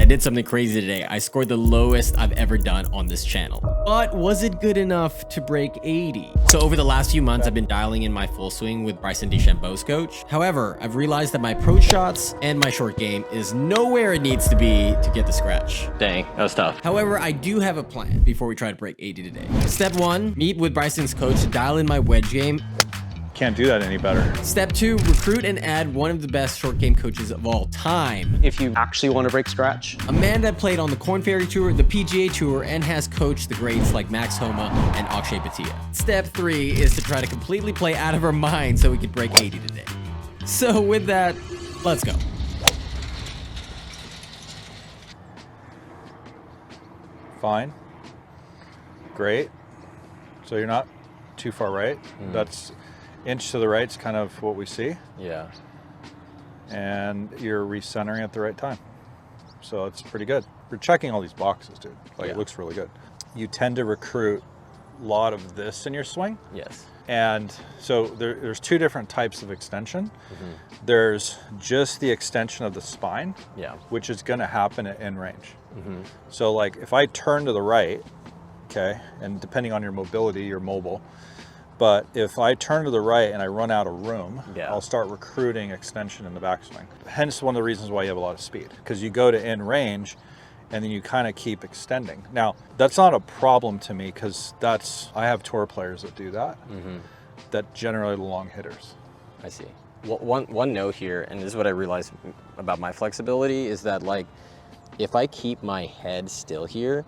did something crazy today. I scored the lowest I've ever done on this channel. But was it good enough to break 80? So over the last few months, I've been dialing in my full swing with Bryson Dechambeau's coach. However, I've realized that my approach shots and my short game is nowhere it needs to be to get the scratch. Dang, that was tough. However, I do have a plan before we try to break 80 today. Step 1, meet with Bryson's coach to dial in my wedge game. Can't do that any better. Step 2, recruit and add one of the best short game coaches of all time. If you actually want to break scratch. A man that played on the Korn Ferry Tour, the PGA Tour, and has coached the greats like Max Homa and Akshay Bhatia. Step 3 is to try to completely play out of our mind so we can break 80 today. So with that, let's go. Fine. Great. So you're not too far right. That's inch to the right is kind of what we see. Yeah. And you're recentering at the right time. So it's pretty good. We're checking all these boxes, dude. Like, it looks really good. You tend to recruit a lot of this in your swing. Yes. And so there's two different types of extension. There's just the extension of the spine, which is going to happen at end range. So like if I turn to the right, okay, and depending on your mobility, you're mobile, but if I turn to the right and I run out of room, I'll start recruiting extension in the backswing. Hence one of the reasons why you have a lot of speed, because you go to end range and then you kind of keep extending. Now, that's not a problem to me because I have tour players that do that, that generally the long hitters. I see. Well, one note here, and this is what I realized about my flexibility, is that like, if I keep my head still here,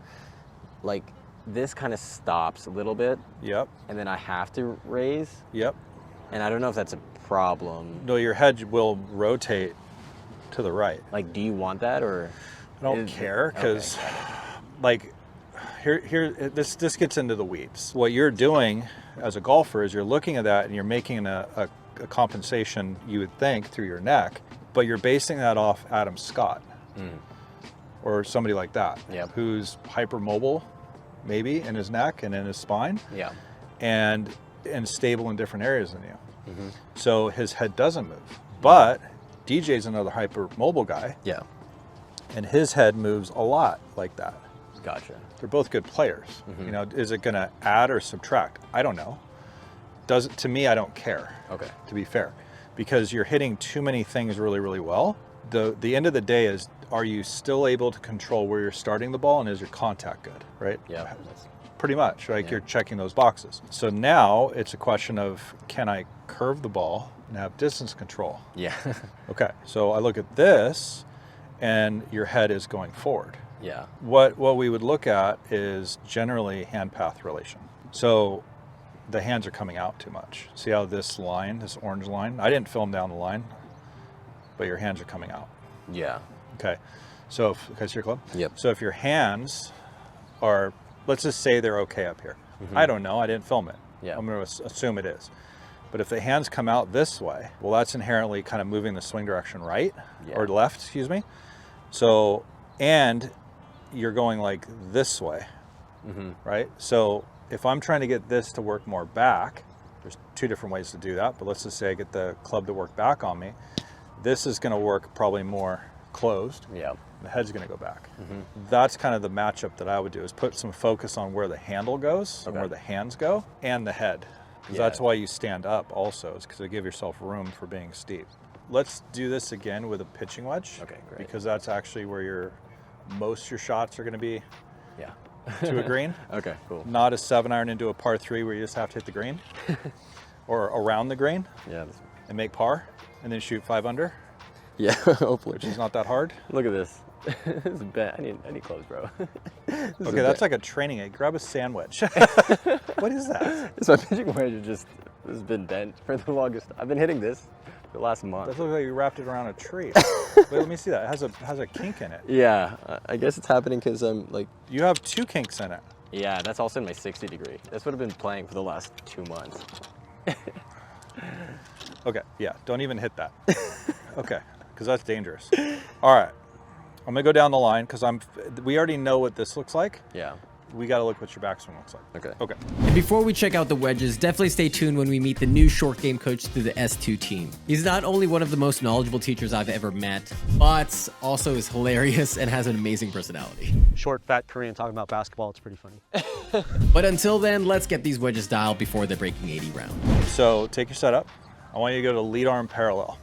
like this kind of stops a little bit. Yep. And then I have to raise. Yep. And I don't know if that's a problem. No, your head will rotate to the right. Like, do you want that or? I don't care because like this gets into the weeds. What you're doing as a golfer is you're looking at that and you're making a compensation, you would think, through your neck, but you're basing that off Adam Scott or somebody like that, who's hypermobile maybe in his neck and in his spine, and stable in different areas than you. So his head doesn't move. But DJ's another hypermobile guy. And his head moves a lot like that. Gotcha. They're both good players. You know, is it going to add or subtract? I don't know. To me, I don't care. Okay. To be fair, because you're hitting too many things really, really well. The end of the day is, are you still able to control where you're starting the ball, and is your contact good, right? Yeah. Pretty much, like you're checking those boxes. So now it's a question of, can I curve the ball and have distance control? Yeah. Okay. So I look at this, and your head is going forward. Yeah. What we would look at is generally hand path relation. So the hands are coming out too much. See how this line, this orange line, I didn't film down the line, but your hands are coming out. Yeah. Okay. So, can I see your club? Yep. So if your hands are, let's just say they're okay up here. I don't know, I didn't film it. Yeah. I'm going to assume it is. But if the hands come out this way, well, that's inherently kind of moving the swing direction right, or left, excuse me. So, and you're going like this way, right? So if I'm trying to get this to work more back, there's two different ways to do that, but let's just say I get the club to work back on me. This is going to work probably more closed. Yeah. The head's going to go back. That's kind of the matchup that I would do, is put some focus on where the handle goes and where the hands go, and the head. That's why you stand up also, is because you give yourself room for being steep. Let's do this again with a pitching wedge. Okay, great. Because that's actually where most of your shots are going to be to a green. Okay, cool. Not a 7-iron into a par 3 where you just have to hit the green or around the green and make par and then shoot 5 under. Yeah, hopefully. Which is not that hard. Look at this. This is bad. I need clothes, bro. Okay, that's like a training aid. Grab a sandwich. What is that? It's my pitching wedge. This has been bent for the longest. I've been hitting this for the last month. That looks like you wrapped it around a tree. Wait, let me see that. It has a kink in it. Yeah, I guess it's happening because I'm like... You have 2 kinks in it. Yeah, that's also in my 60 degree. That's what I've been playing for the last 2 months. Okay, yeah, don't even hit that. Okay, because that's dangerous. All right, I'm gonna go down the line because we already know what this looks like. Yeah. we got to look what your backswing looks like. Okay. Okay. And before we check out the wedges, definitely stay tuned when we meet the new short game coach through the S2 team. He's not only one of the most knowledgeable teachers I've ever met, but also is hilarious and has an amazing personality. Short, fat Korean talking about basketball. It's pretty funny. But until then, let's get these wedges dialed before the breaking 80 round. So take your setup. I want you to go to lead arm parallel.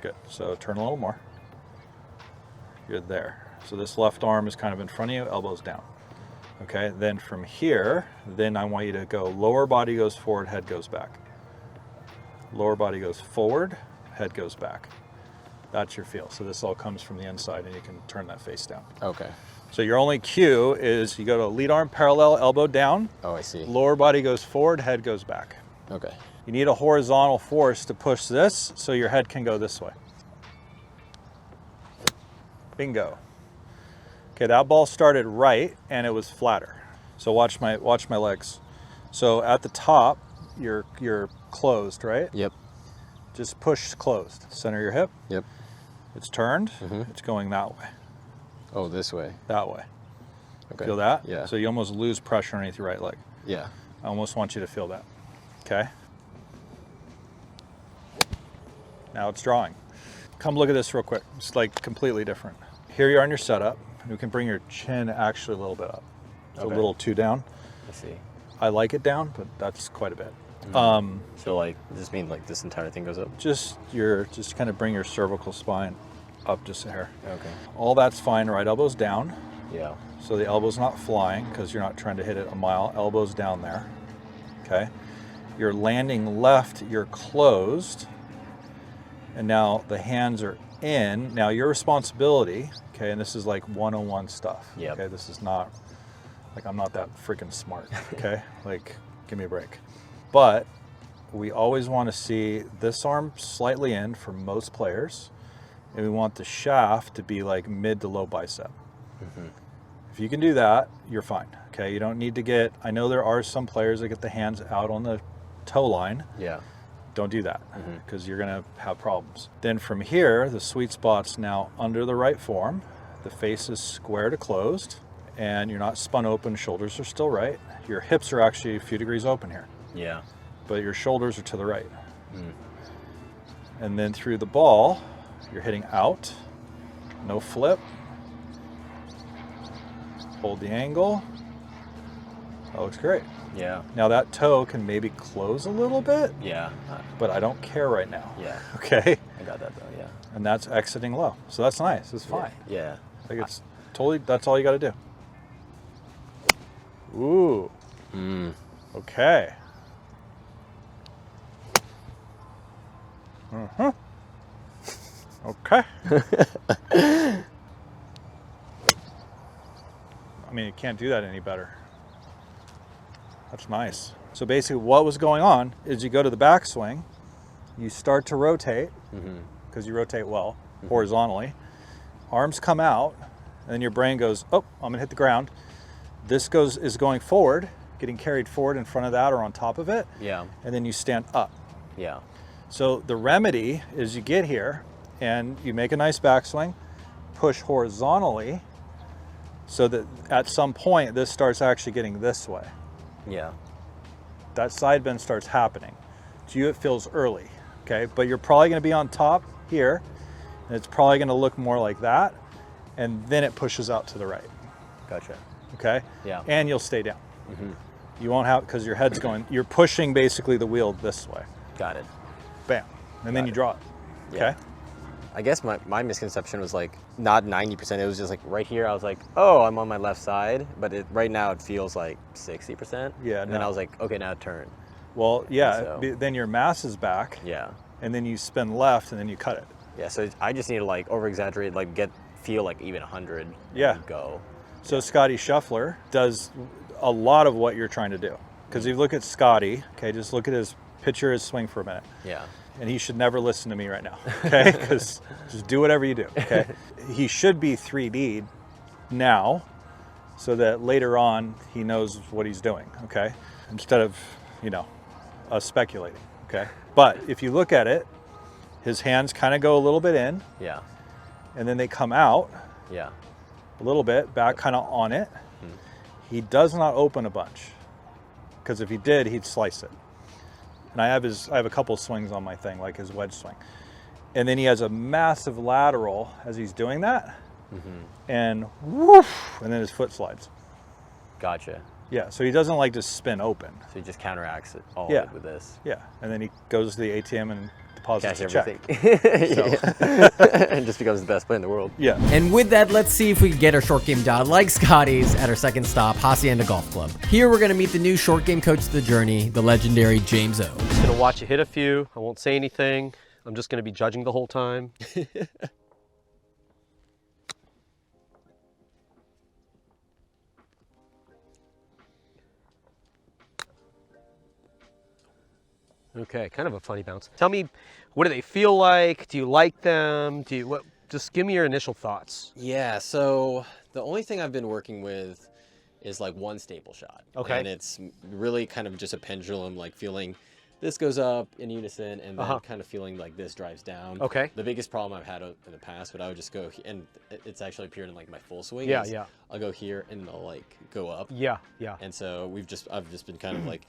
Good. So turn a little more. Good there. So this left arm is kind of in front of you, elbows down. Okay, then from here, then I want you to go lower body goes forward, head goes back. Lower body goes forward, head goes back. That's your feel. So this all comes from the inside and you can turn that face down. Okay. So your only cue is you go to lead arm parallel, elbow down. Oh, I see. Lower body goes forward, head goes back. Okay. You need a horizontal force to push this so your head can go this way. Bingo. Okay, that ball started right and it was flatter. So watch my legs. So at the top, you're closed, right? Yep. Just push closed. Center your hip. Yep. It's turned. It's going that way. Oh, this way. That way. Okay. Feel that? Yeah. So you almost lose pressure underneath your right leg. Yeah. I almost want you to feel that. Okay. Now it's drawing. Come look at this real quick. It's like completely different. Here you are in your setup. You can bring your chin actually a little bit up. It's a little too down. I see. I like it down, but that's quite a bit. So like, does this mean like this entire thing goes up? Just kind of bring your cervical spine up just a hair. Okay. All that's fine. Right elbow's down. Yeah. So the elbow's not flying because you're not trying to hit it a mile. Elbow's down there. Okay. You're landing left, you're closed. And now the hands are in. Now your responsibility, okay, and this is like 101 stuff. Yep. Okay, this is not, like I'm not that freaking smart, okay? Like, give me a break. But we always want to see this arm slightly in for most players, and we want the shaft to be like mid to low bicep. If you can do that, you're fine, okay? You don't need to get, I know there are some players that get the hands out on the toe line. Yeah. Don't do that because you're going to have problems. Then from here, the sweet spot's now under the right form. The face is square to closed and you're not spun open. Shoulders are still right. Your hips are actually a few degrees open here. Yeah. But your shoulders are to the right. And then through the ball, you're hitting out. No flip. Hold the angle. That looks great. Yeah. Now that toe can maybe close a little bit. Yeah. But I don't care right now. Yeah. Okay. I got that though. Yeah. And that's exiting low. So that's nice. It's fine. Yeah. Like it's totally, that's all you got to do. Ooh. Okay. Okay. I mean, you can't do that any better. That's nice. So basically what was going on is you go to the backswing, you start to rotate, because you rotate well, horizontally. Arms come out, and then your brain goes, oh, I'm gonna hit the ground. This is going forward, getting carried forward in front of that or on top of it. Yeah. And then you stand up. Yeah. So the remedy is you get here and you make a nice backswing, push horizontally, so that at some point this starts actually getting this way. Yeah. That side bend starts happening. To you it feels early, okay? But you're probably gonna be on top here, and it's probably gonna look more like that, and then it pushes out to the right. Gotcha. Okay? Yeah. And you'll stay down. You won't have, because your head's going, you're pushing basically the wheel this way. Got it. Bam. And then you draw it. Okay? Yeah. I guess my misconception was like not 90%. It was just like right here. I was like, oh, I'm on my left side, but right now it feels like 60%. Yeah. And then I was like, okay, now turn. Well, yeah. So- Then your mass is back. Yeah. And then you spin left, and then you cut it. Yeah. So I just need to like over exaggerate, like feel like even 100. Yeah. And go. So Scotty Scheffler does a lot of what you're trying to do. Because if you look at Scotty, okay, just look at picture his swing for a minute. Yeah. And he should never listen to me right now, okay? Because just do whatever you do, okay? He should be 3D'd now so that later on he knows what he's doing, okay? Instead of, us speculating, okay? But if you look at it, his hands kind of go a little bit in. Yeah. And then they come out Yeah. a little bit, back kind of on it. He does not open a bunch, because if he did, he'd slice it. And I have a couple swings on my thing, like his wedge swing. And then he has a massive lateral as he's doing that, and woof, and then his foot slides. Gotcha. Yeah, so he doesn't like to spin open. So he just counteracts it all Yeah. with this. Yeah, and then he goes to the ATM and deposits Cash a check. everything. And just becomes the best play in the world. Yeah. And with that, let's see if we can get our short game down like Scotty's at our second stop, Hacienda Golf Club. Here we're going to meet the new short game coach of the journey, the legendary James O. I'm just gonna watch you hit a few. I won't say anything. I'm just gonna be judging the whole time. Okay, kind of a funny bounce. Tell me, what do they feel like? Do you like them? Just give me your initial thoughts. Yeah, so the only thing I've been working with is like one staple shot. Okay. And it's really kind of just a pendulum, like feeling this goes up in unison and then kind of feeling like this drives down. Okay. The biggest problem I've had in the past, but I would just go, and it's actually appeared in like my full swing. Yeah, is yeah. I'll go here and they'll like go up. Yeah, yeah. And so I've just been kind of like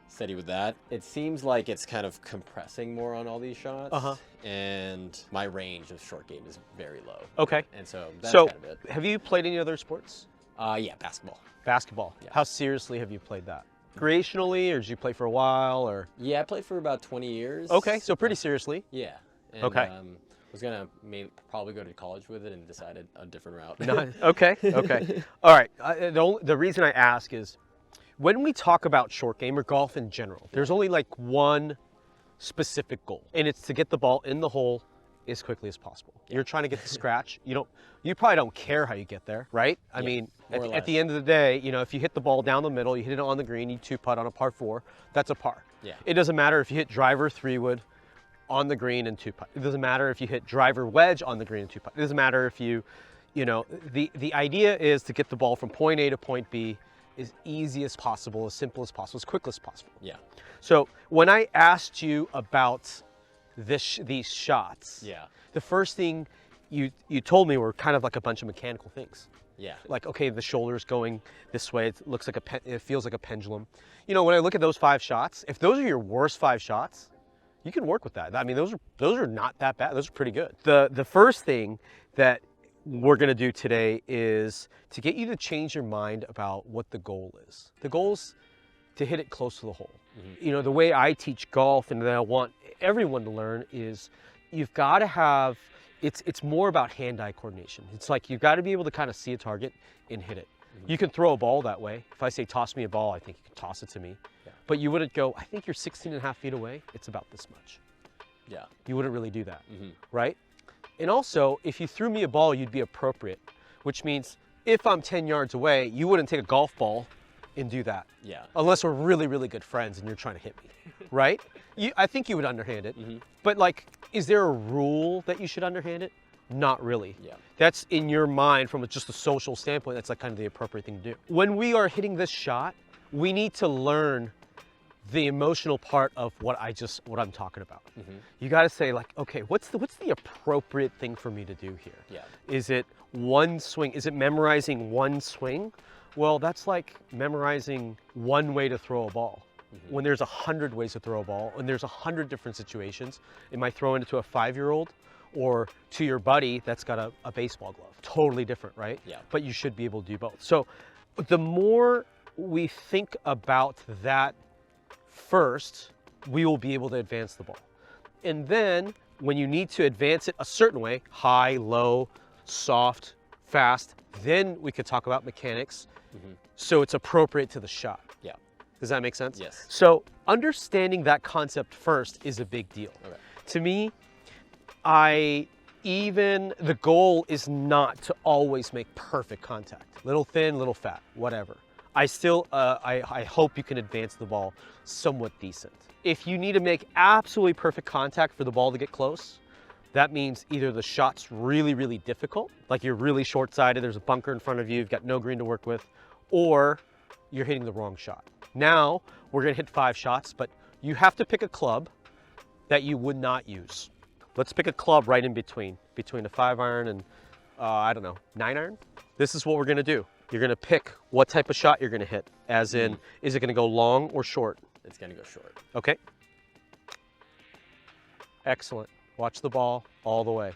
steady with that. It seems like it's kind of compressing more on all these shots. And my range of short game is very low. Okay. And so that's So, kind of it. have you played any other sports? Yeah, basketball. Basketball. Yeah. How seriously have you played that? Recreationally, or did you play for a while, or? Yeah, I played for about 20 years. Okay, so pretty seriously. Yeah. And, Okay. was gonna probably go to college with it and decided a different route. Okay, okay. All right, the reason I ask is, when we talk about short game or golf in general, there's only like one specific goal, and it's to get the ball in the hole as quickly as possible. You're trying to get the scratch. You probably don't care how you get there, right? I mean, at the end of the day, if you hit the ball down the middle, you hit it on the green, you two putt on a par 4, that's a par. Yeah. It doesn't matter if you hit driver 3-wood on the green and 2 putt. It doesn't matter if you hit driver wedge on the green and 2 putt. It doesn't matter if the idea is to get the ball from point A to point B as easy as possible, as simple as possible, as quick as possible. Yeah. So when I asked you about these shots, the first thing you told me were kind of like a bunch of mechanical things. Yeah. Like, okay, the shoulder's going this way. It looks like it feels like a pendulum. When I look at those 5 shots, if those are your worst 5 shots, you can work with that. I mean, those are not that bad. Those are pretty good. The first thing that we're gonna do today is to get you to change your mind about what the goal is. The goal is to hit it close to the hole. The way I teach golf and that I want everyone to learn is you've got to have, it's more about hand-eye coordination. It's like you've got to be able to kind of see a target and hit it. You can throw a ball that way. If I say toss me a ball, I think you can toss it to me. Yeah. But you wouldn't go, I think you're 16.5 feet away. It's about this much. Yeah. You wouldn't really do that, right? And also, if you threw me a ball, you'd be appropriate, which means if I'm 10 yards away, you wouldn't take a golf ball and do that. Yeah. Unless we're really, really good friends and you're trying to hit me, right? I think you would underhand it. But like, is there a rule that you should underhand it? Not really. Yeah. That's in your mind from just a social standpoint, that's like kind of the appropriate thing to do. When we are hitting this shot, we need to learn the emotional part of what I'm talking about. You got to say like, okay, what's the appropriate thing for me to do here? Yeah. Is it one swing? Is it memorizing one swing? Well, that's like memorizing one way to throw a ball. When there's 100 ways to throw a ball, and there's 100 different situations. Am I throwing it to a 5-year-old or to your buddy that's got a baseball glove? Totally different, right? Yeah. But you should be able to do both. So the more we think about that first, we will be able to advance the ball. And then when you need to advance it a certain way, high, low, soft, fast, then we could talk about mechanics. So it's appropriate to the shot. Yeah. Does that make sense? Yes. So understanding that concept first is a big deal. Okay. To me, the goal is not to always make perfect contact. Little thin, little fat, whatever. I hope you can advance the ball somewhat decent. If you need to make absolutely perfect contact for the ball to get close, that means either the shot's really, really difficult, like you're really short-sighted, there's a bunker in front of you, you've got no green to work with, or you're hitting the wrong shot. Now, we're gonna hit 5 shots, but you have to pick a club that you would not use. Let's pick a club right in between a 5-iron and, I don't know, 9-iron? This is what we're gonna do. You're gonna pick what type of shot you're gonna hit, as in, is it gonna go long or short? It's gonna go short. Okay. Excellent. Watch the ball all the way.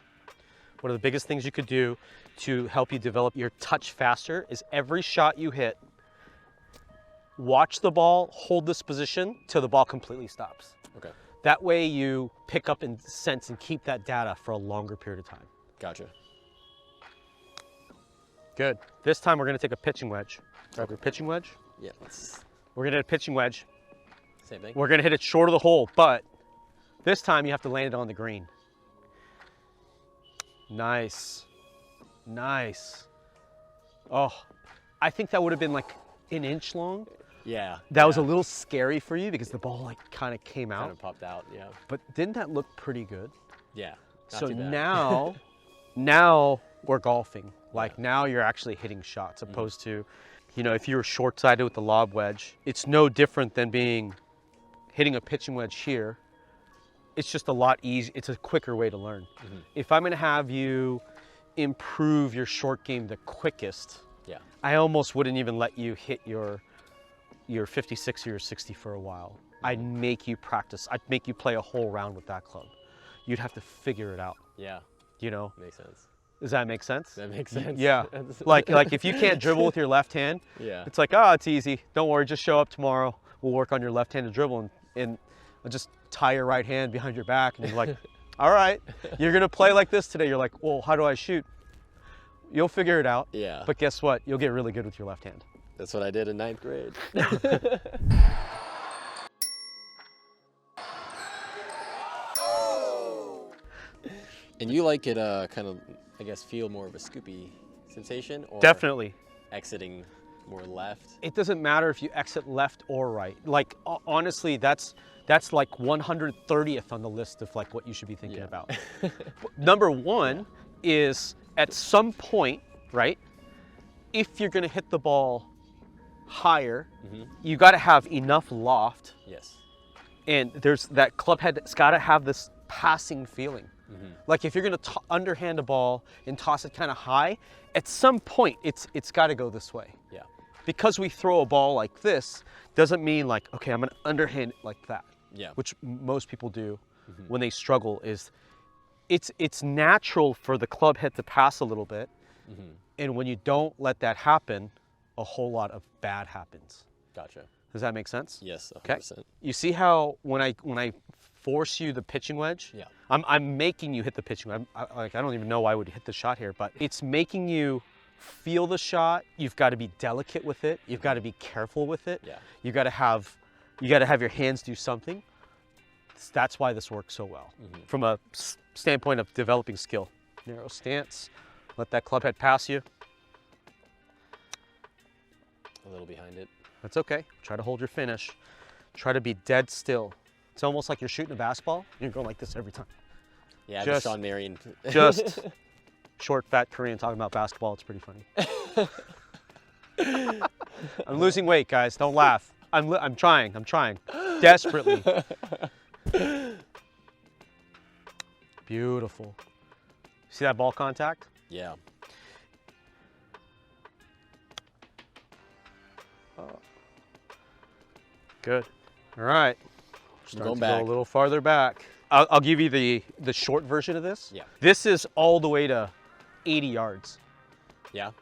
One of the biggest things you could do to help you develop your touch faster is every shot you hit, watch the ball, hold this position till the ball completely stops. Okay. That way you pick up and sense and keep that data for a longer period of time. Gotcha. Good. This time we're gonna take a pitching wedge. Grab your pitching wedge. Yeah, let's... We're gonna hit a pitching wedge. Same thing? We're gonna hit it short of the hole, but this time you have to land it on the green. Nice. Nice. Oh, I think that would have been like an inch long. Yeah. That was a little scary for you because the ball like kind of came out. Kind of popped out, yeah. But didn't that look pretty good? Yeah. So now we're golfing. Like now you're actually hitting shots opposed to, you know, if you were short-sided with the lob wedge, it's no different than hitting a pitching wedge here. It's just a lot easier. It's a quicker way to learn. If I'm going to have you improve your short game the quickest, I almost wouldn't even let you hit your 56 or your 60 for a while. I'd make you practice. I'd make you play a whole round with that club. You'd have to figure it out. Yeah. You know? Makes sense. Does that make sense? That makes sense. Yeah. like if you can't dribble with your left hand, it's like, oh, it's easy. Don't worry, just show up tomorrow. We'll work on your left-handed dribble and I'll just tie your right hand behind your back and you're like, all right, you're gonna play like this today. You're like, well, how do I shoot? You'll figure it out. Yeah. But guess what? You'll get really good with your left hand. That's what I did in 9th grade. And you like it kind of, I guess, feel more of a scoopy sensation? Or Definitely. Exiting more left? It doesn't matter if you exit left or right. Like, honestly, that's like 130th on the list of like what you should be thinking about. Number one is at some point, right? If you're gonna hit the ball higher, you gotta have enough loft. Yes. And there's that club head that's gotta have this passing feeling. Like if you're gonna underhand a ball and toss it kind of high, at some point it's gotta go this way. Yeah. Because we throw a ball like this, doesn't mean like, okay, I'm gonna underhand it like that. Yeah. Which most people do when they struggle is, it's natural for the club head to pass a little bit. And when you don't let that happen, a whole lot of bad happens. Gotcha. Does that make sense? Yes, 100%. Okay. You see how when I force you the pitching wedge, I'm making you hit the pitching wedge. I don't even know why I would hit the shot here, but it's making you feel the shot. You've got to be delicate with it. You've got to be careful with it. Yeah. You got to have your hands do something. That's why this works so well from a standpoint of developing skill. Narrow stance. Let that club head pass you. A little behind it. That's okay. Try to hold your finish. Try to be dead still. It's almost like you're shooting a basketball. You're going like this every time. Yeah, just Sean Marion. Just short, fat Korean talking about basketball. It's pretty funny. I'm losing weight, guys. Don't laugh. I'm trying. I'm trying. Desperately. Beautiful. See that ball contact? Yeah. Good. All right. Go a little farther back. I'll give you the short version of this. Yeah. This is all the way to 80 yards. Yeah?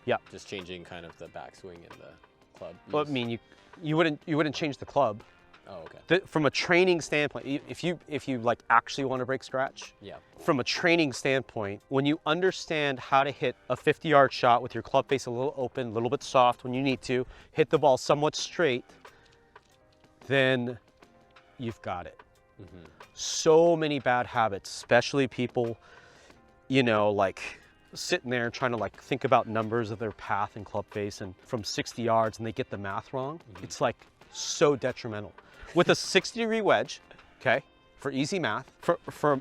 Yeah. Just changing kind of the backswing and the club. Well, I mean, you wouldn't change the club. Oh, okay. From a training standpoint, if you like actually want to break scratch, from a training standpoint, when you understand how to hit a 50-yard shot with your club face a little open, a little bit soft when you need to, hit the ball somewhat straight, then you've got it. So many bad habits, especially people, you know, like sitting there trying to like think about numbers of their path and club face and from 60 yards and they get the math wrong. It's like so detrimental. With a 60-degree wedge, okay, for easy math,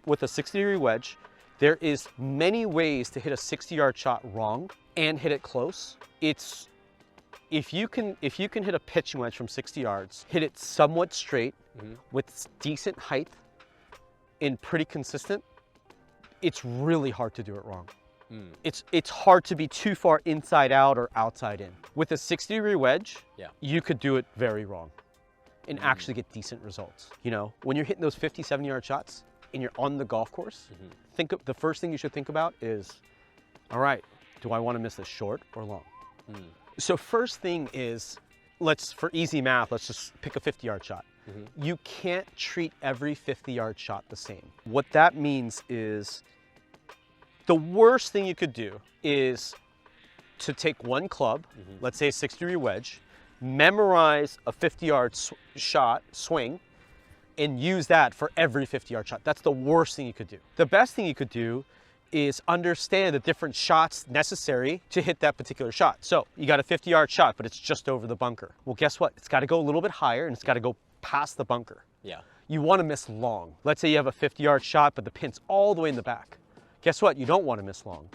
with a 60-degree wedge, there is many ways to hit a 60-yard shot wrong and hit it close. It's if you can hit a pitching wedge from 60 yards, hit it somewhat straight with decent height and pretty consistent, it's really hard to do it wrong. It's hard to be too far inside out or outside in. With a 60-degree wedge, you could do it very wrong and actually get decent results. You know, when you're hitting those 50, 70-yard shots and you're on the golf course, the first thing you should think about is, all right, do I want to miss this short or long? So first thing is, for easy math, let's just pick a 50-yard shot. You can't treat every 50-yard shot the same. What that means is, the worst thing you could do is to take one club, let's say a 60-degree wedge, memorize a 50-yard shot, swing, and use that for every 50-yard shot. That's the worst thing you could do. The best thing you could do is understand the different shots necessary to hit that particular shot. So you got a 50-yard shot, but it's just over the bunker. Well, guess what? It's got to go a little bit higher and it's got to go past the bunker. You want to miss long. Let's say you have a 50-yard shot, but the pin's all the way in the back. Guess what? You don't want to miss long.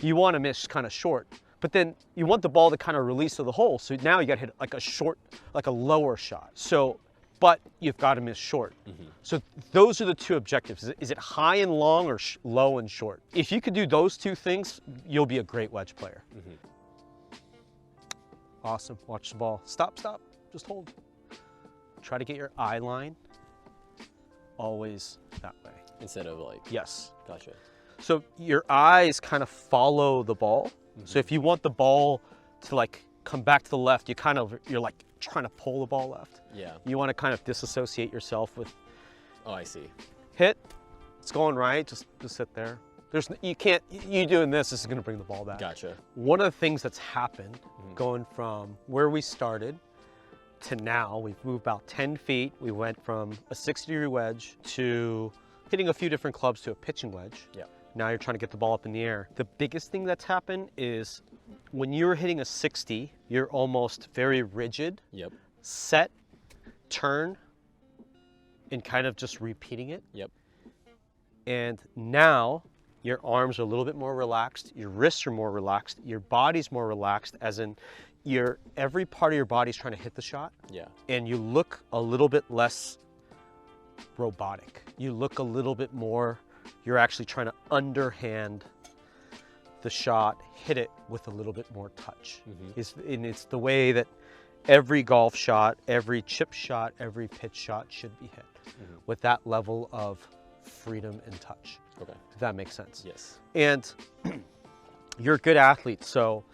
You want to miss kind of short, but then you want the ball to kind of release to the hole. So now you got to hit like a short, like a lower shot. So, but you've got to miss short. So those are the two objectives. Is it high and long or low and short? If you could do those two things, you'll be a great wedge player. Awesome. Watch the ball. Stop, stop. Just hold. Try to get your eye line always that way. Instead of like... Yes. Gotcha. So your eyes kind of follow the ball. So if you want the ball to like come back to the left, you're like trying to pull the ball left. You want to kind of disassociate yourself with... Oh, I see. Hit. It's going right. Just sit there. You doing this is going to bring the ball back. Gotcha. One of the things that's happened going from where we started to now, we've moved about 10 feet. We went from a 60-degree wedge to hitting a few different clubs to a pitching wedge. Now you're trying to get the ball up in the air. The biggest thing that's happened is when you're hitting a 60, you're almost very rigid. Set, turn, and kind of just repeating it. And now your arms are a little bit more relaxed, your wrists are more relaxed, your body's more relaxed, as in every part of your body's trying to hit the shot. And you look a little bit less robotic. You look a little bit more, you're actually trying to underhand the shot, hit it with a little bit more touch. And it's the way that every golf shot, every chip shot, every pitch shot should be hit, with that level of freedom and touch. If that makes sense. Yes. And you're a good athlete, so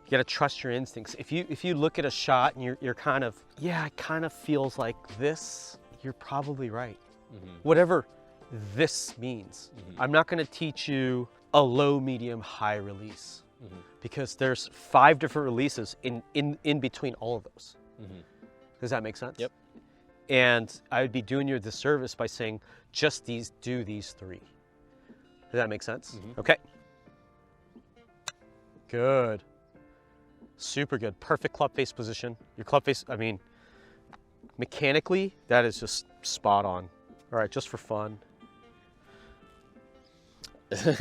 you got to trust your instincts. If you look at a shot and you're kind of, it kind of feels like this, you're probably right. Whatever this means. I'm not going to teach you a low, medium, high release, because there's 5 different releases in between all of those. Does that make sense? And I would be doing you a disservice by saying just do these 3. Does that make sense? Okay. Good. Super good. Perfect club face position. Your club face, I mean, mechanically, that is just spot on. All right, just for fun.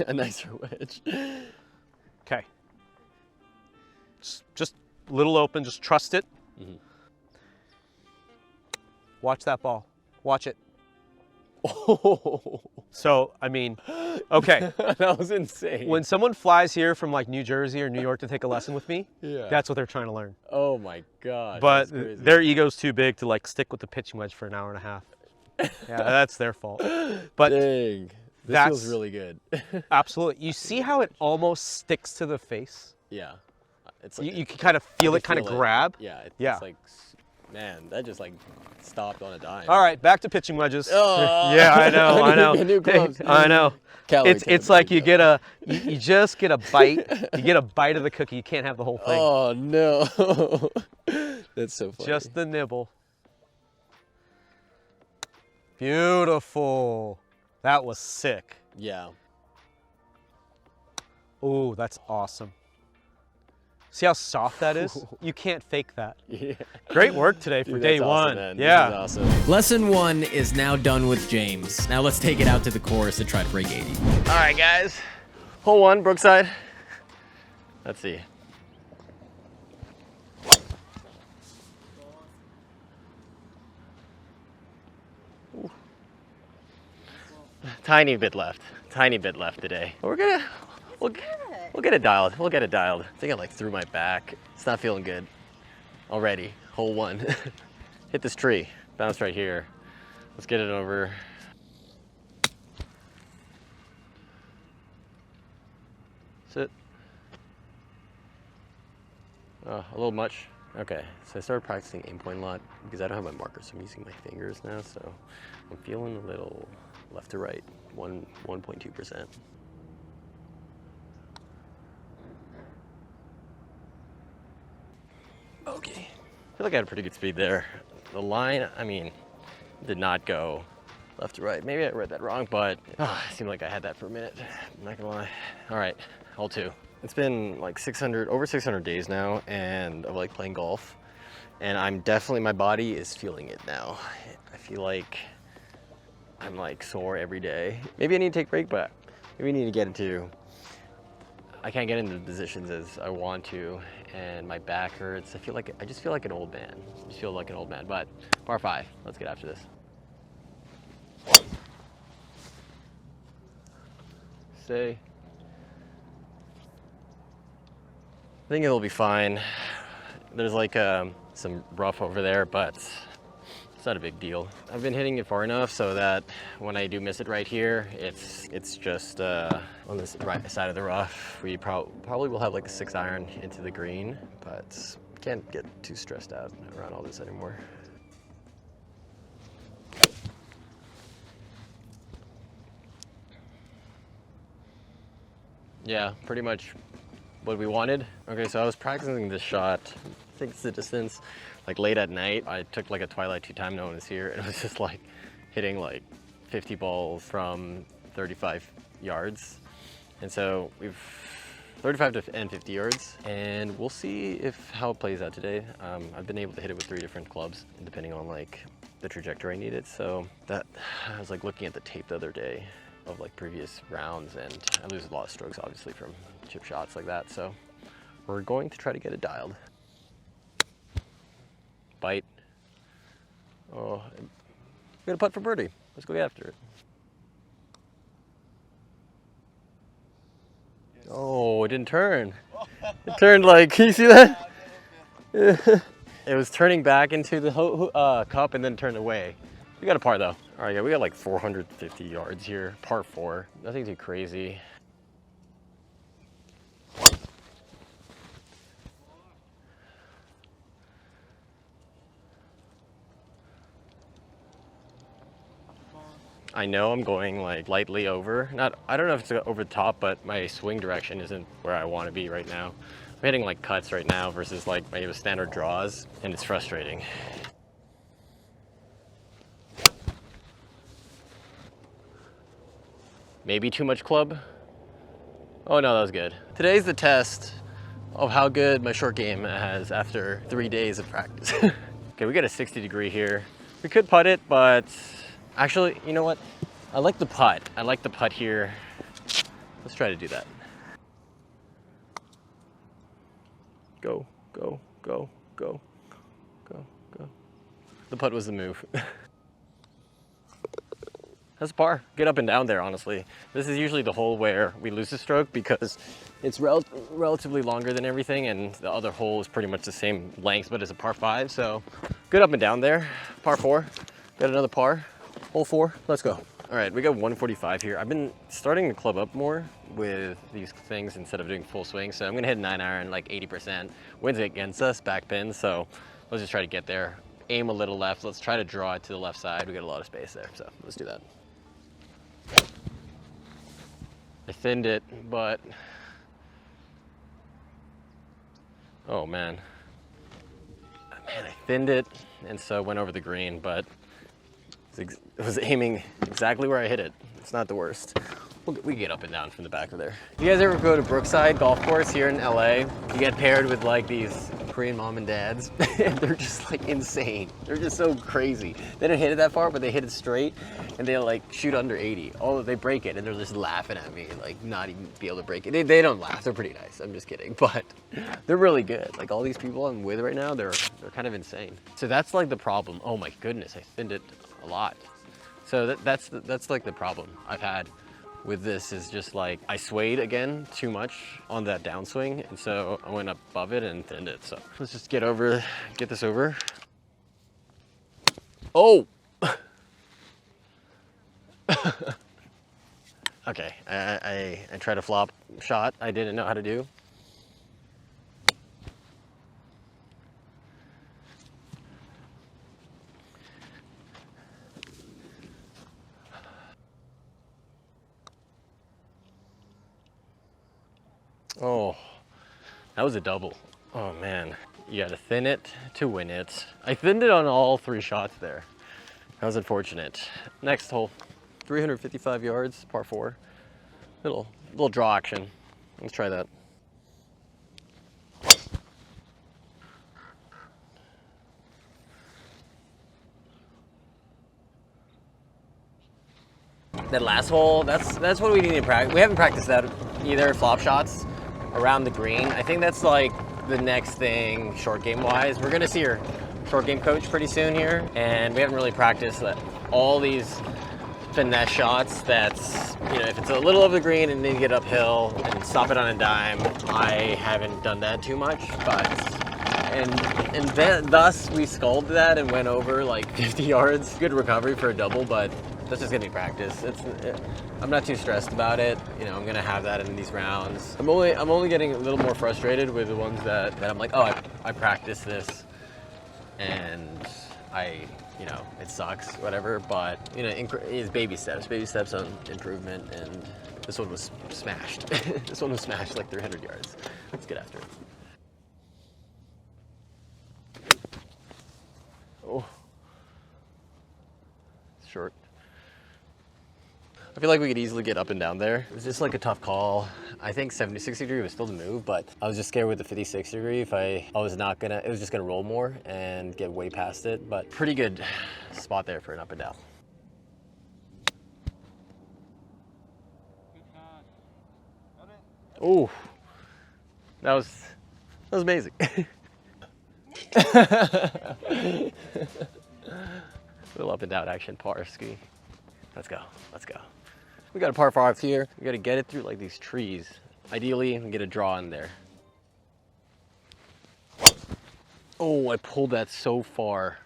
A nicer wedge. Okay. Just a little open, just trust it. Watch that ball. Watch it. So, I mean, okay. That was insane. When someone flies here from like New Jersey or New York to take a lesson with me, that's what they're trying to learn. Oh my God. But their ego's too big to like stick with the pitching wedge for an hour and a half. Yeah, that's their fault. But dang, this feels really good. Absolutely. You see how it almost sticks to the face? Yeah. It's like, you can kind of feel it kind of grab. Yeah. It's like, man, that just like stopped on a dime. All right, back to pitching wedges. Oh, yeah, I know. New gloves. I know. It's like you just get a bite. You get a bite of the cookie. You can't have the whole thing. Oh no. That's so funny. Just the nibble. Beautiful. That was sick. Yeah. Oh, that's awesome. See how soft that is? You can't fake that. Yeah. Great work today for day one. Man. Yeah. This is awesome. Lesson 1 is now done with James. Now let's take it out to the course to try to break 80. All right, guys. Hole 1, Brookside. Let's see. Ooh. Tiny bit left today. We'll We'll get it dialed. We'll get it dialed. I think I like threw my back. It's not feeling good already. Hole one. Hit this tree. Bounce right here. Let's get it over. Sit. Oh, a little much. Okay, so I started practicing aim point a lot because I don't have my marker, so I'm using my fingers now. So I'm feeling a little left to right, 1.2%. Okay, I feel like I had a pretty good speed there. The line, I mean, did not go left to right. Maybe I read that wrong, but it seemed like I had that for a minute. I'm not gonna lie. All right, hole two. It's been like over 600 days now, and of like playing golf, and my body is feeling it now. I feel like I'm like sore every day. Maybe I need to take a break, but maybe I need to get into, I can't get into the positions as I want to, and my back hurts. I just feel like an old man. But par five, let's get after this. Say. I think it'll be fine. There's like some rough over there, but it's not a big deal. I've been hitting it far enough so that when I do miss it right here, it's just on this right side of the rough. We probably will have like a 6-iron into the green, but can't get too stressed out around all this anymore. Yeah, pretty much what we wanted. Okay, so I was practicing this shot, I think it's the distance, like late at night. I took like a twilight tea time, no one was here, and it was just like hitting like 50 balls from 35 yards. And so we've 35 and 50 yards, and we'll see how it plays out today. I've been able to hit it with 3 different clubs, depending on like the trajectory I needed. So that, I was like looking at the tape the other day of like previous rounds, and I lose a lot of strokes obviously from chip shots like that. So we're going to try to get it dialed. Bite. Oh, we got a putt for birdie. Let's go get after it. Oh, it didn't turn. It turned like, can you see that? It was turning back into the cup and then turned away. We got a par though. All right, yeah, we got like 450 yards here, par 4. Nothing too crazy. I know I'm going like lightly over. I don't know if it's over the top, but my swing direction isn't where I want to be right now. I'm hitting like cuts right now versus like maybe standard draws, and it's frustrating. Maybe too much club. Oh no, that was good. Today's the test of how good my short game has after 3 days of practice. Okay, we got a 60-degree here. We could putt it, but actually, you know what? I like the putt. I like the putt here. Let's try to do that. Go, go, go, go, go, go. The putt was the move. That's par. Get up and down there, honestly. This is usually the hole where we lose the stroke because it's relatively longer than everything, and the other hole is pretty much the same length, but it's a par 5. So good up and down there. Par 4. Got another par. Hole 4. Let's go. All right, we got 145 here. I've been starting to club up more with these things instead of doing full swing. So I'm gonna hit 9-iron like 80%. Wind's against us, back pin. So let's just try to get there. Aim a little left. Let's try to draw it to the left side. We got a lot of space there, so let's do that. I thinned it, but oh man. Man, I thinned it, and so it went over the green, but it was aiming exactly where I hit it. It's not the worst. We get up and down from the back of there. You guys ever go to Brookside Golf Course here in LA? You get paired with like these Korean mom and dads, and they're just like insane. They're just so crazy. They don't hit it that far, but they hit it straight, and they like shoot under 80. Oh, they break it, and they're just laughing at me, like not even be able to break it. They don't laugh. They're pretty nice. I'm just kidding, but they're really good. Like all these people I'm with right now, they're kind of insane. So that's like the problem. Oh my goodness, I thinned it a lot. So that's like the problem I've had with this is just like, I swayed again too much on that downswing, and so I went above it and thinned it. So let's just get this over. Oh! Okay, I tried a flop shot I didn't know how to do. Oh, that was a double. Oh man, you gotta thin it to win it. I thinned it on all 3 shots there. That was unfortunate. Next hole, 355 yards, par 4. Little draw action. Let's try that. That last hole, that's what we need to practice. We haven't practiced that either, flop shots around the green. I think that's like the next thing short game wise. We're gonna see our short game coach pretty soon here, and we haven't really practiced that. All these finesse shots that's, you know, if it's a little over the green and then you get uphill and stop it on a dime, I haven't done that too much, but, and then, thus we sculled that and went over like 50 yards. Good recovery for a double, but that's just gonna be practice. I'm not too stressed about it. You know, I'm gonna have that in these rounds. I'm only getting a little more frustrated with the ones that I'm like, oh, I practiced this and you know, it sucks, whatever, but, you know, it's baby steps on improvement, and this one was smashed. This one was smashed like 300 yards. Let's get after it. Oh, short. I feel like we could easily get up and down there. It was just like a tough call. I think 76 degree was still the move, but I was just scared with the 56 degree if I was not gonna, it was just gonna roll more and get way past it, but pretty good spot there for an up and down. Oh, that was amazing. Little up and down action, par ski. Let's go, let's go. We got a par 5 here. We got to get it through like these trees. Ideally, we get a draw in there. Oh, I pulled that so far.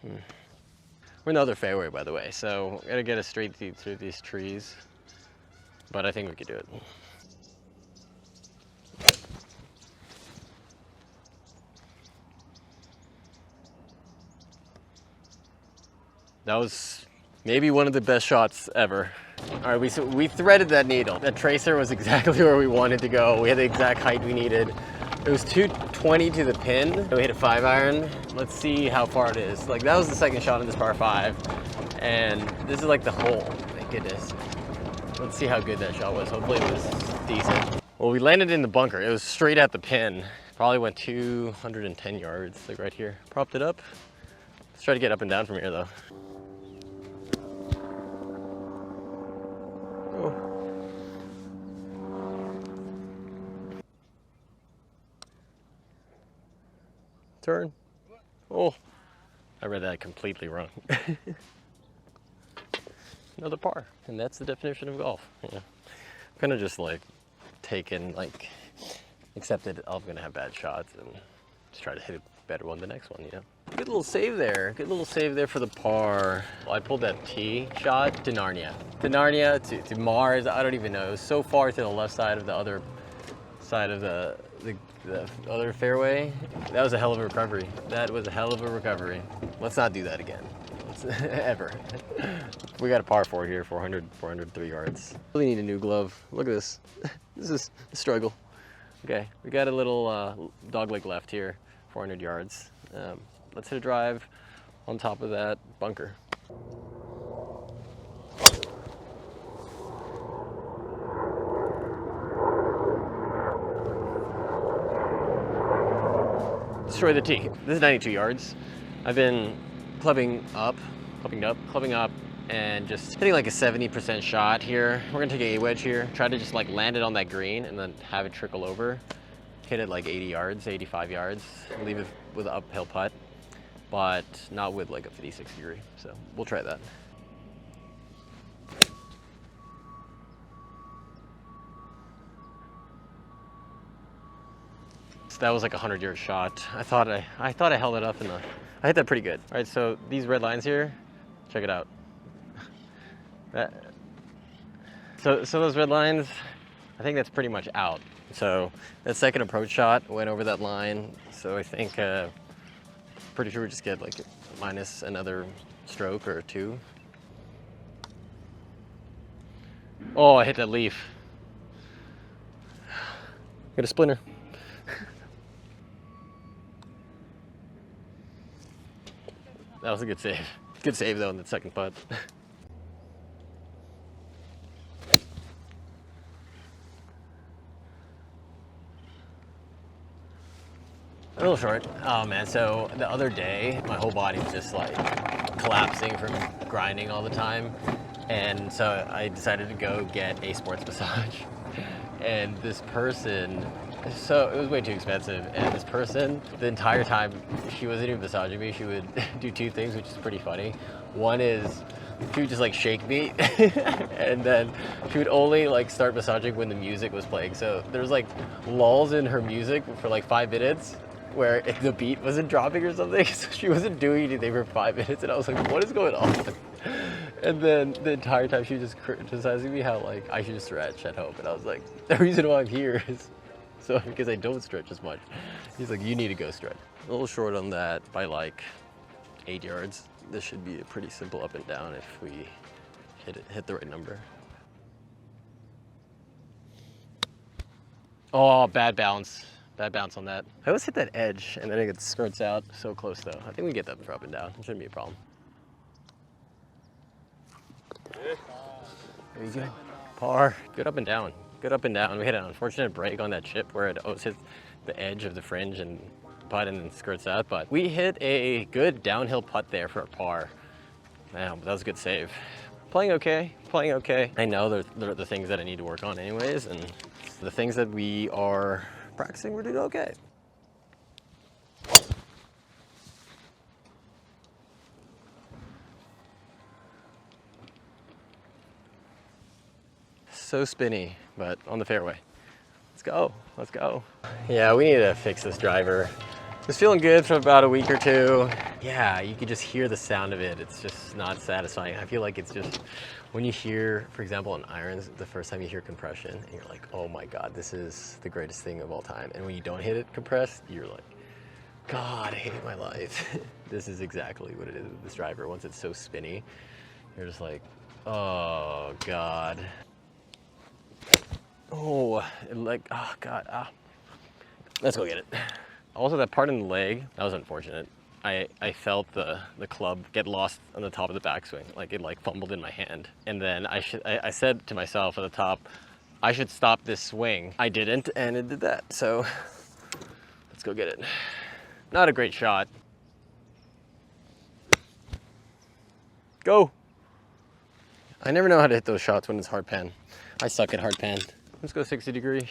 We're in the other fairway, by the way, so we got to get it straight through these trees. But I think we could do it. That was maybe one of the best shots ever. All right, we threaded that needle. That tracer was exactly where we wanted to go. We had the exact height we needed. It was 220 to the pin. We hit a 5-iron. Let's see how far it is. Like, that was the second shot in this par 5. And this is like the hole. Thank goodness. Let's see how good that shot was. Hopefully it was decent. Well, we landed in the bunker. It was straight at the pin. Probably went 210 yards, like right here. Propped it up. Let's try to get up and down from here though. Turn. Oh, I read that completely wrong. Another par, and that's the definition of golf. Yeah. I'm kind of just like accepted I'm gonna have bad shots and just try to hit a better one the next one, you know. Good little save there. Good little save there for the par. Well, I pulled that tee shot to Narnia. To Narnia, to Mars, I don't even know. It was so far to the left side of the other side of the other fairway. That was a hell of a recovery. That was a hell of a recovery. Let's not do that again. Ever. We got a par 4 here, 403 yards. Really need a new glove. Look at this. This is a struggle. Okay, we got a little dogleg left here, 400 yards. Let's hit a drive on top of that bunker. Destroy the tee. This is 92 yards. I've been clubbing up, and just hitting like a 70% shot here. We're gonna take an 8 wedge here. Try to just like land it on that green and then have it trickle over. Hit it like 80 yards, 85 yards. Leave it with an uphill putt, but not with like a 56 degree. So we'll try that. that was like a 100-yard shot. I thought I held it up in the, I hit that pretty good. All right, so these red lines here, check it out. So those red lines, I think that's pretty much out. So that second approach shot went over that line. So I think, pretty sure we just get like minus another stroke or two. Oh, I hit that leaf. Got a splinter. That was a good save. Good save though in the second putt. A little short. Oh man, so the other day, my whole body was just like collapsing from grinding all the time. And so I decided to go get a sports massage. And this person, so it was way too expensive. And this person, the entire time, she wasn't even massaging me. She would do two things, which is pretty funny. One is she would just like shake me. And then she would only like start massaging when the music was playing. So there was like lulls in her music for like 5 minutes where the beat wasn't dropping or something. So she wasn't doing anything for 5 minutes. And I was like, what is going on? And then the entire time she was just criticizing me how like I should stretch at home. And I was like, the reason why I'm here is so because I don't stretch as much. He's like, you need to go stretch. A little short on that by like 8 yards. This should be a pretty simple up and down if we hit the right number. Oh, bad bounce. Bad bounce on that. I always hit that edge and then it skirts out so close though. I think we get that for up and down. It shouldn't be a problem. There you go. Par. Good up and down. Good up and down. We hit an unfortunate break on that chip where it always hits the edge of the fringe and putt and then skirts out. But we hit a good downhill putt there for a par. Man, that was a good save. Playing okay. Playing okay. I know there are the things that I need to work on anyways, and the things that we are practicing, we're doing okay. So spinny, but on the fairway. Let's go, let's go. Yeah, we need to fix this driver. It was feeling good for about a week or two. Yeah, you could just hear the sound of it. It's just not satisfying. I feel like it's just, when you hear, for example, on irons, the first time you hear compression, and you're like, oh my God, this is the greatest thing of all time. And when you don't hit it compressed, you're like, God, I hate my life. This is exactly what it is with this driver. Once it's so spinny, you're just like, oh God. Oh, like, oh God, ah. Let's go get it. Also, that part in the leg, that was unfortunate. I felt the club get lost on the top of the backswing. Like it like fumbled in my hand. And then I said to myself at the top, I should stop this swing. I didn't, and it did that. So let's go get it. Not a great shot. Go. I never know how to hit those shots when it's hard pan. I suck at hard pan. Let's go 60 degree.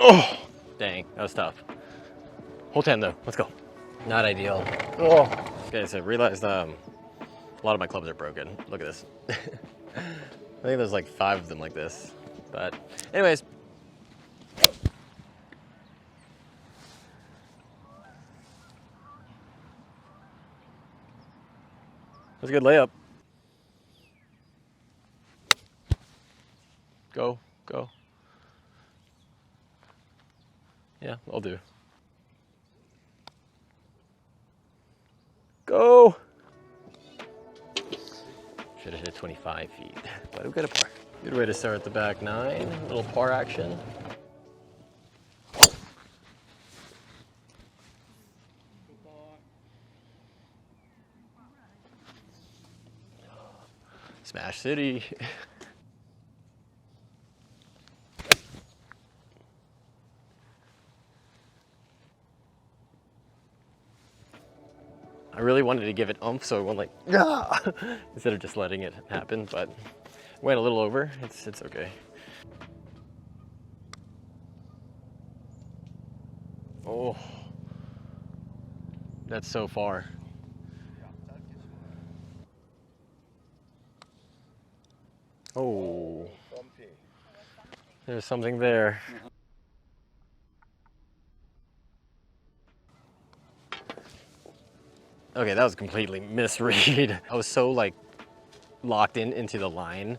Oh, dang, that was tough. Whole 10 though, let's go. Not ideal. Oh, okay, so I realized a lot of my clubs are broken. Look at this. I think there's like 5 of them like this. But anyways. That's a good layup. Go, go. Yeah, I'll do. Go! Should have hit 25 feet, but we've got a par. Good way to start at the back 9. A little par action. Smash City. I really wanted to give it oomph, so I went like, ah! Instead of just letting it happen, but went a little over. It's okay. Oh, that's so far. Oh, there's something there. Okay, that was completely misread. I was so like locked into the line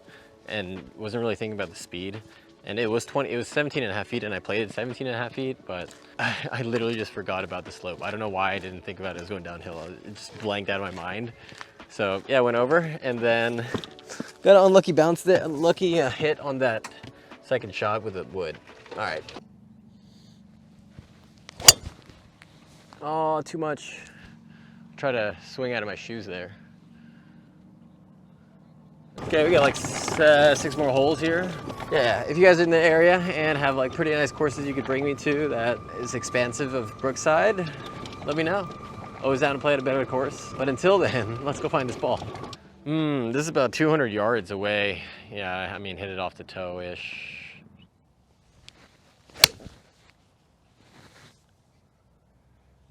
and wasn't really thinking about the speed. And it was 17 and a half feet, and I played it 17 and a half feet, but I literally just forgot about the slope. I don't know why I didn't think about it as going downhill. It just blanked out of my mind. So yeah, I went over and then got an unlucky bounce there, unlucky hit on that second shot with the wood. All right. Oh, too much. Try to swing out of my shoes there. Okay, we got like 6 more holes here. Yeah, if you guys are in the area and have like pretty nice courses you could bring me to that is expansive of Brookside, let me know. Always down to play at a better course. But until then, let's go find this ball. This is about 200 yards away. Yeah, I mean, hit it off the toe-ish.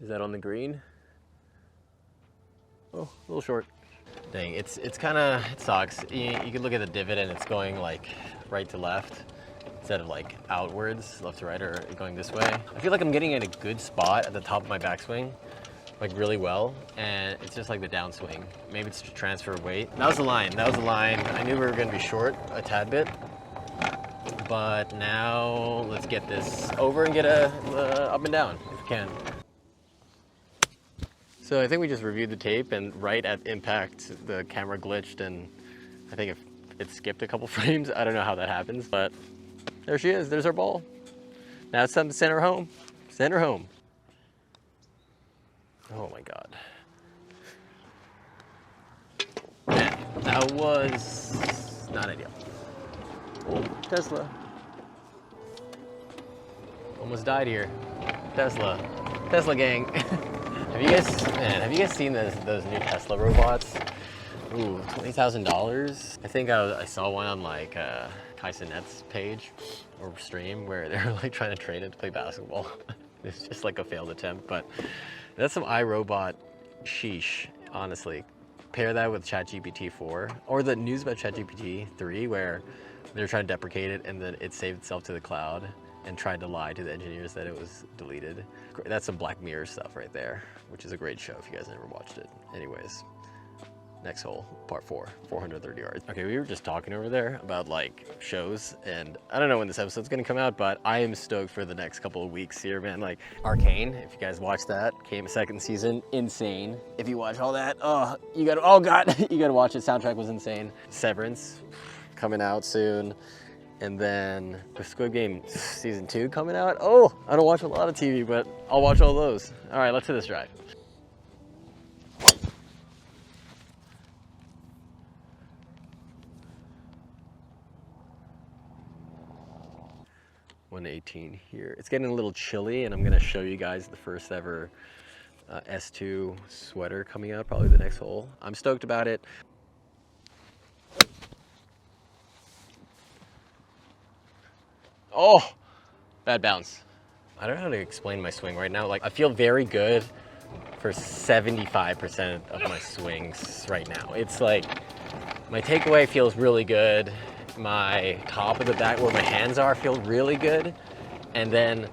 Is that on the green? Oh, a little short. Dang, it's kind of, it sucks. You can look at the divot and it's going like right to left instead of like outwards, left to right, or going this way. I feel like I'm getting at a good spot at the top of my backswing, like really well, and it's just like the downswing. Maybe it's transfer of weight. That was the line, that was the line. I knew we were gonna be short a tad bit, but now let's get this over and get a up and down if we can. So I think we just reviewed the tape, and right at impact, the camera glitched, and I think it skipped a couple frames. I don't know how that happens, but there she is. There's our ball. Now it's time to send her home. Send her home. Oh my God. Man, that was not ideal. Oh, Tesla. Almost died here. Tesla. Tesla gang. Have you guys seen those new Tesla robots? Ooh, $20,000. I think I saw one on like Kaisenet's page or stream where they're like trying to train it to play basketball. It's just like a failed attempt, but that's some iRobot sheesh, honestly. Pair that with ChatGPT 4 or the news about ChatGPT 3 where they're trying to deprecate it and then it saved itself to the cloud and tried to lie to the engineers that it was deleted. That's some Black Mirror stuff right there, which is a great show if you guys never watched it. Anyways, next hole, part 4, 430 yards. Okay, we were just talking over there about like shows, and I don't know when this episode's gonna come out, but I am stoked for the next couple of weeks here, man. Like Arcane, if you guys watched that, came a second season, insane. If you watch all that, oh God, you gotta watch it. Soundtrack was insane. Severance, coming out soon. And then the Squid Game season 2 coming out. Oh, I don't watch a lot of TV, but I'll watch all those. All right, let's hit this drive. $118 here. It's getting a little chilly, and I'm gonna show you guys the first ever S2 sweater coming out, probably the next hole. I'm stoked about it. Oh, bad bounce. I don't know how to explain my swing right now. Like, I feel very good for 75% of my swings right now. It's like, my takeaway feels really good. My top of the back, where my hands are, feel really good. And then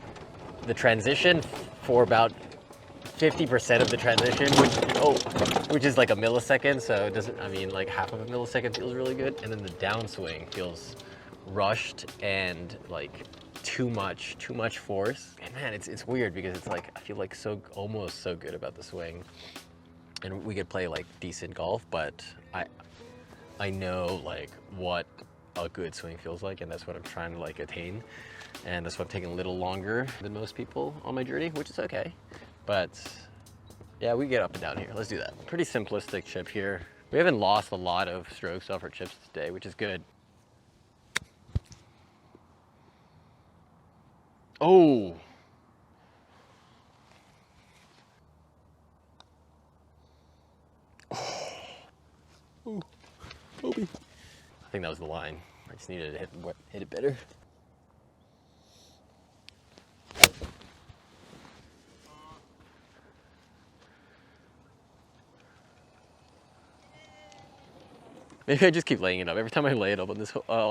the transition for about 50% of the transition, which is like a millisecond. So it doesn't, I mean, like half of a millisecond feels really good. And then the downswing feels rushed and like too much force. And man, it's weird because it's like I feel like almost so good about the swing, and we could play like decent golf, but I know like what a good swing feels like, and that's what I'm trying to like attain, and that's what I'm taking a little longer than most people on my journey, which is okay. But yeah, we get up and down here. Let's do that. Pretty simplistic chip here. We haven't lost a lot of strokes off our chips today, which is good. Oh. Oh. Obi. I think that was the line. I just needed to hit it better. Maybe I just keep laying it up. Every time I lay it up on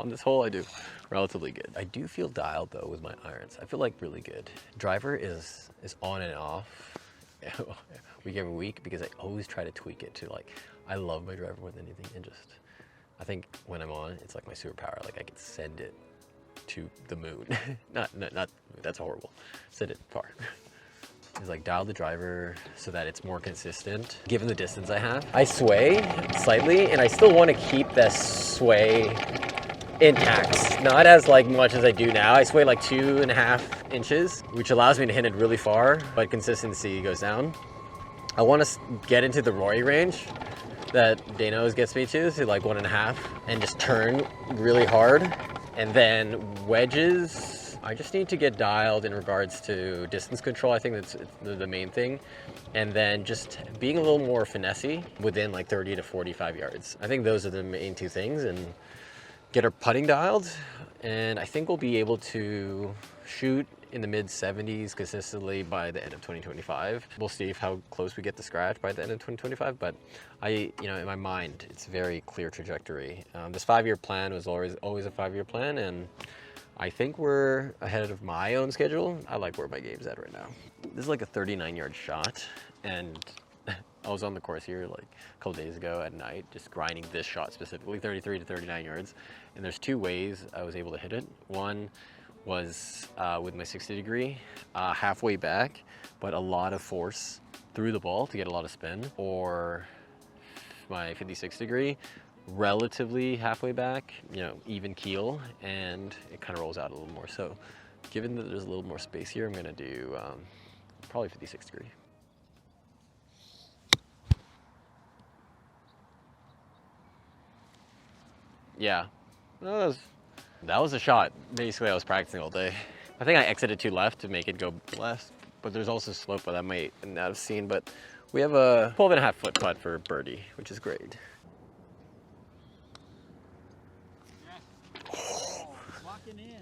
this hole, I do relatively good. I do feel dialed though with my irons. I feel like really good. Driver is on and off week every week because I always try to tweak it to like, I love my driver more than anything, and just, I think when I'm on, it's like my superpower. Like I can send it to the moon. not, that's horrible. Send it far. Is like dial the driver so that it's more consistent given the distance I have. I sway slightly and I still want to keep that sway intact. Not as like much as I do now. I sway like 2.5 inches, which allows me to hit it really far, but consistency goes down. I want to get into the Rory range that Dano's gets me to like 1.5, and just turn really hard. And then wedges, I just need to get dialed in regards to distance control. I think that's the main thing. And then just being a little more finessey within like 30 to 45 yards. I think those are the main two things, and get our putting dialed. And I think we'll be able to shoot in the mid 70s consistently by the end of 2025. We'll see how close we get to scratch by the end of 2025, but in my mind, it's a very clear trajectory. This 5-year plan was always a 5-year plan, and I think we're ahead of my own schedule. I like where my game's at right now. This is like a 39-yard shot, and I was on the course here like a couple days ago at night, just grinding this shot specifically, 33 to 39 yards. And there's 2 ways I was able to hit it. One was with my 60 degree, halfway back, but a lot of force through the ball to get a lot of spin, or my 56 degree, relatively halfway back, even keel, and it kind of rolls out a little more. So given that there's a little more space here, I'm gonna do probably 56 degree. Yeah, that was a shot. Basically, I was practicing all day. I think I exited too left to make it go left, but there's also slope that I might not have seen, but we have a 12.5 foot putt for birdie, which is great.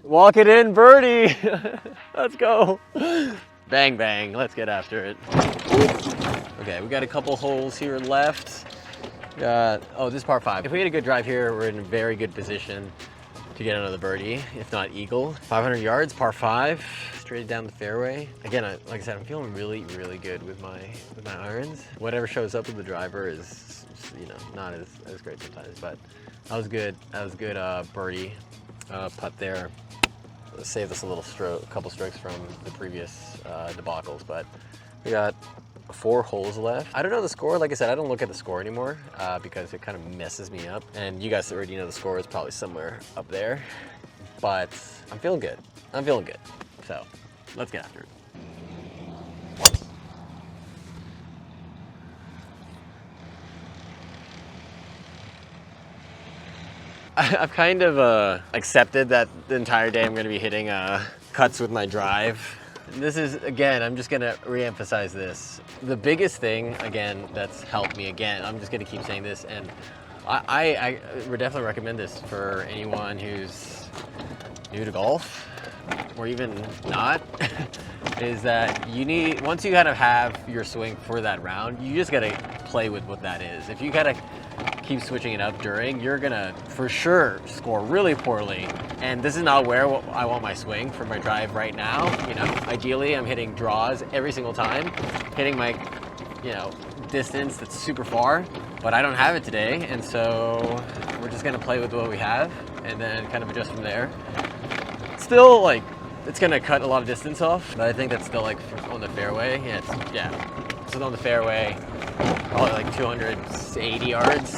Walk it in, birdie. Let's go. Bang, bang. Let's get after it. Okay, we got a couple holes here left. This is par 5. If we get a good drive here, we're in a very good position to get another birdie, if not eagle. 500 yards, par 5, straight down the fairway. Again, like I said, I'm feeling really, really good with my irons. Whatever shows up with the driver is, not as great sometimes, but that was good. That was a good birdie putt there. Saved us a couple strokes from the previous debacles, but we got 4 holes left. I don't know the score. Like I said, I don't look at the score anymore because it kind of messes me up. And you guys already know the score is probably somewhere up there, but I'm feeling good. I'm feeling good. So let's get after it. I've kind of accepted that the entire day I'm going to be hitting cuts with my drive. This is, again, I'm just gonna re-emphasize this. The biggest thing, again, that's helped me, again, I'm just gonna keep saying this, and I would definitely recommend this for anyone who's new to golf, or even not, is that once you kind of have your swing for that round, you just gotta play with what that is. If you gotta keep switching it up during, you're gonna for sure score really poorly. And this is not where I want my swing for my drive right now. Ideally I'm hitting draws every single time, hitting my, distance that's super far, but I don't have it today. And so we're just gonna play with what we have and then kind of adjust from there. Still, like, it's gonna cut a lot of distance off, but I think that's still like on the fairway. It's on the fairway. Probably like 280 yards.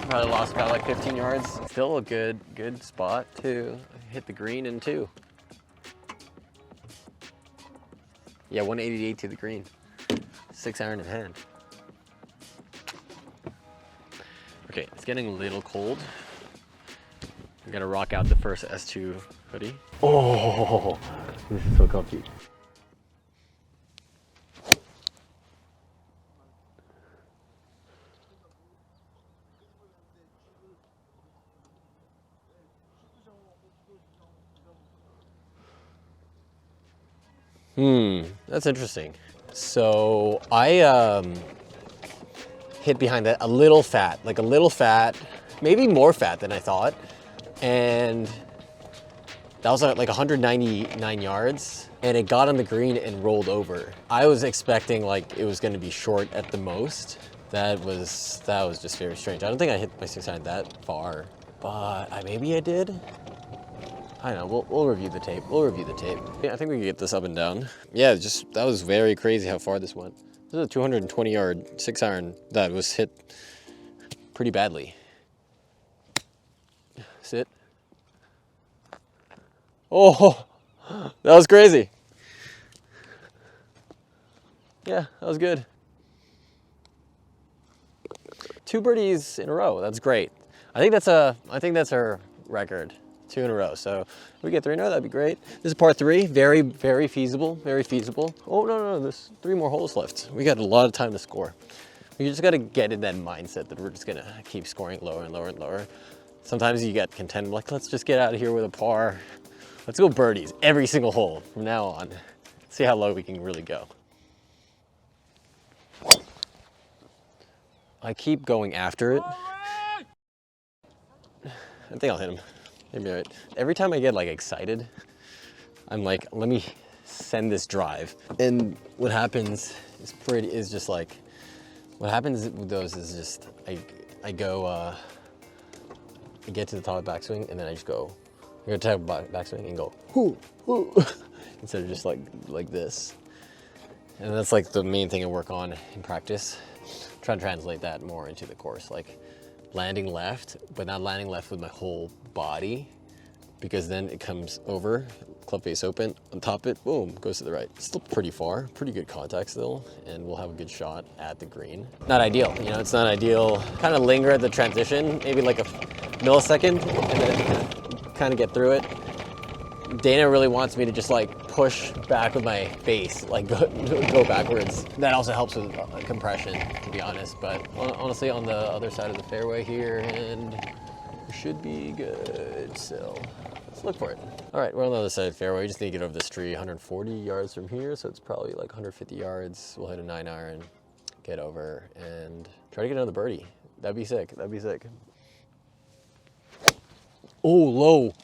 Probably lost about like 15 yards. Still a good spot to hit the green in 2. Yeah, 188 to the green. 6 iron in hand. Okay, it's getting a little cold. I'm gonna rock out the first S2 hoodie. Oh, this is so comfy. That's interesting. So I hit behind that, a little fat, maybe more fat than I thought. And that was like 199 yards, and it got on the green and rolled over. I was expecting like it was gonna be short at the most. That was just very strange. I don't think I hit my 6-iron that far, but maybe I did. I don't know, we'll review the tape. Yeah, I think we can get this up and down. Yeah, that was very crazy how far this went. This is a 220 yard 6-iron that was hit pretty badly. Sit. Oh, that was crazy. Yeah, that was good. 2 birdies in a row. That's great. I think that's our record. 2 in a row. So if we get 3 in a row, that'd be great. This is par 3. Very, very feasible. Very feasible. Oh no, there's 3 more holes left. We got a lot of time to score. We just got to get in that mindset that we're just gonna keep scoring lower and lower and lower. Sometimes you get content, like, let's just get out of here with a par. Let's go birdies every single hole from now on. See how low we can really go. I keep going after it. I think I'll hit him. Maybe right. Every time I get like excited, I'm like, let me send this drive. And what happens is just like, what happens with those is just, I get to the top of the backswing and then I just go, I go to the top of the backswing and go, hoo, hoo, instead of just like this. And that's like the main thing I work on in practice. Try to translate that more into the course, like landing left, but not landing left with my whole body, because then it comes over, club face open, on top it, boom, goes to the right. Still pretty far, pretty good contact still, and we'll have a good shot at the green. Not ideal, you know, it's not ideal. Kind of linger at the transition, maybe like a millisecond, and then kind of get through it. Dana really wants me to just like push back with my base, like go backwards. That also helps with compression, to be honest. But honestly, on the other side of the fairway here, and we should be good. So let's look for it. All right, we're on the other side of the fairway. We just need to get over this tree, 140 yards from here. So it's probably like 150 yards. We'll hit a 9-iron, get over, and try to get another birdie. That'd be sick. That'd be sick. Oh, low.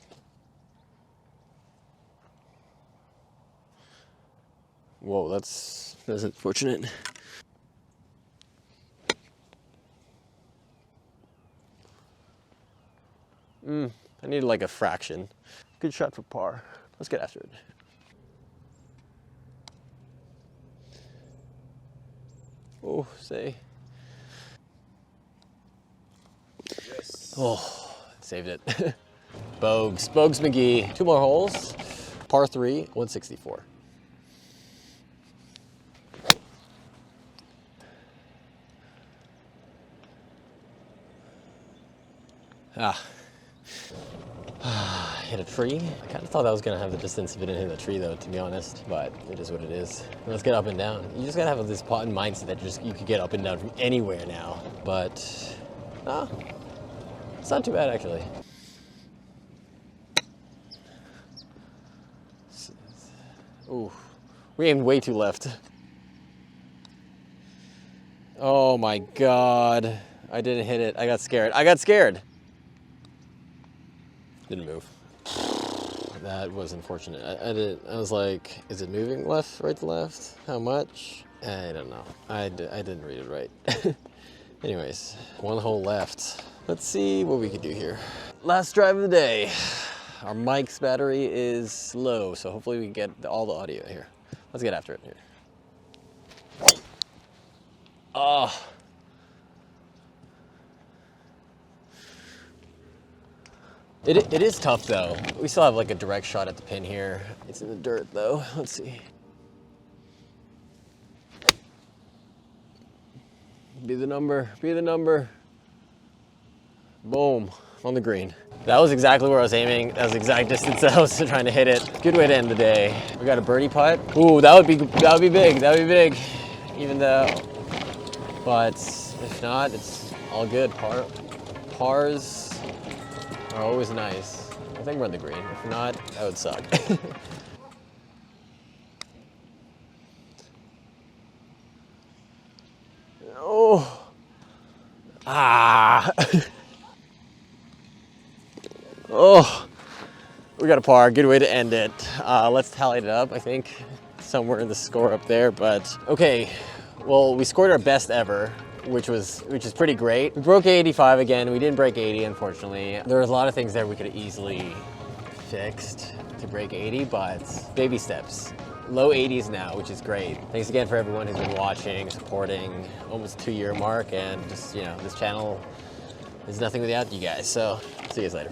Whoa, that's unfortunate. I need like a fraction. Good shot for par. Let's get after it. Oh, say. Yes. Oh, saved it. Bogues McGee. 2 more holes. Par 3, 164. Hit a tree. I kind of thought I was gonna have the distance if it didn't hit the tree though, to be honest, but it is what it is. Let's get up and down. You just gotta have this mindset that you could get up and down from anywhere now, but it's not too bad actually. Ooh, we aimed way too left. Oh my God, I didn't hit it. I got scared. Didn't move. That was unfortunate. I was like, is it moving right to left? How much? I don't know. I didn't read it right. Anyways, 1 hole left. Let's see what we can do here. Last drive of the day. Our mic's battery is low, so hopefully we can get all the audio here. Let's get after it here. Oh. It is tough though. We still have like a direct shot at the pin here. It's in the dirt though. Let's see. Be the number. Boom, on the green. That was exactly where I was aiming. That was the exact distance that I was trying to hit it. Good way to end the day. We got a birdie putt. Ooh, that would be big. Even though, but if not, it's all good. Pars are always nice. I think we're on the green. If not, that would suck. Oh, Ah. Oh, we got a par. Good way to end it. Let's tally it up. I think somewhere in the score up there, but okay. Well, we scored our best ever, which is pretty great. We broke 85 again. We didn't break 80, unfortunately. There was a lot of things there we could have easily fixed to break 80, but baby steps. Low 80s now, which is great. Thanks again for everyone who's been watching, supporting, almost 2-year mark, and just, you know, this channel is nothing without you guys. So see you guys later.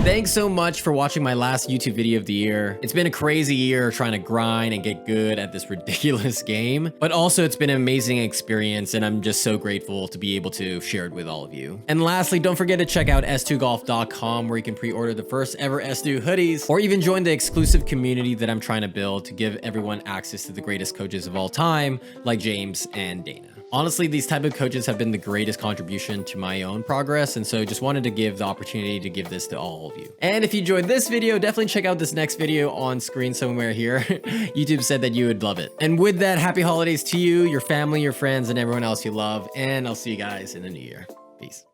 Thanks so much for watching my last YouTube video of the year. It's been a crazy year trying to grind and get good at this ridiculous game, but also it's been an amazing experience, and I'm just so grateful to be able to share it with all of you. And lastly, don't forget to check out s2golf.com, where you can pre-order the first ever S2 hoodies, or even join the exclusive community that I'm trying to build to give everyone access to the greatest coaches of all time, like James and Dana. Honestly, these type of coaches have been the greatest contribution to my own progress, and so just wanted to give the opportunity to give this to all of you. And if you enjoyed this video, definitely check out this next video on screen somewhere here. YouTube said that you would love it. And with that, happy holidays to you, your family, your friends, and everyone else you love, and I'll see you guys in the new year. Peace.